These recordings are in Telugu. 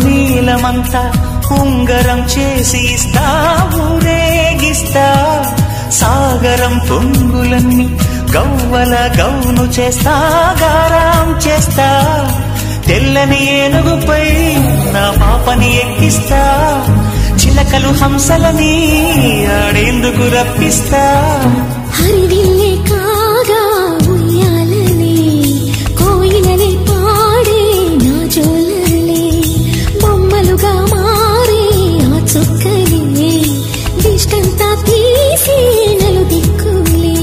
నీలమంతా ఉంగరం చేసి ఇస్తా ఊరేగిస్తా సాగరం పొంగులన్నీ గవ్వల గౌను చేస్తా గారాం చేస్తా తెల్లని ఏనుగుపై నా పాపని ఎక్కిస్తా చిలకలు హంసలని ఆడేందుకు రప్పిస్తా హరివిల్లే కాగా ఉయ్యాలనే కోయిలనే పాడే నా జోలలే బొమ్మలుగా మారే ఆ చుక్కలే దిష్టంతా తీసి నలు దిక్కులే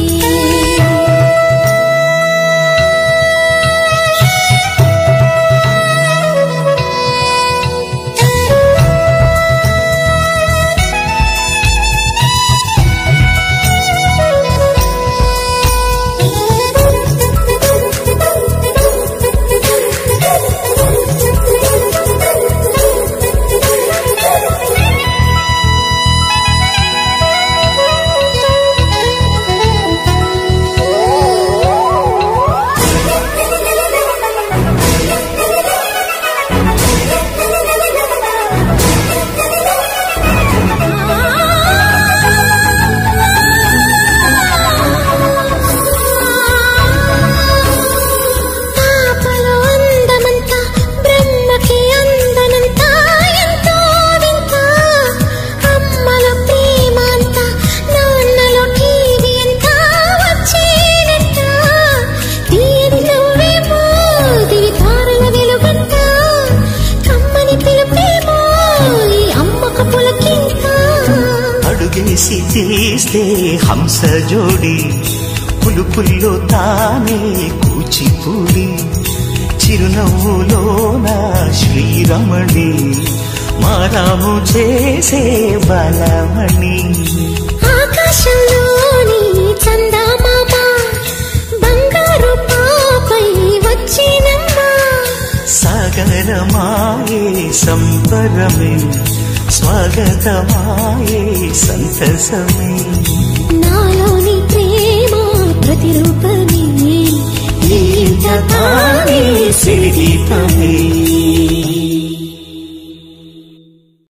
అడుగేసి తీస్తే హంస జోడి పులుపుల్లో తానే కూచిపూడి చిరునవ్వులోన శ్రీరమణి మారాము చేసే బలమణి ఆకాశంలోని చందమామ బంగారు పాపై వచ్చినమ్మా సాగరమాయే సంబరమే స్వాగతమాయే సంతసమే నాలోని ప్రేమ ప్రతిరూపమే తానే సిరిదీపమే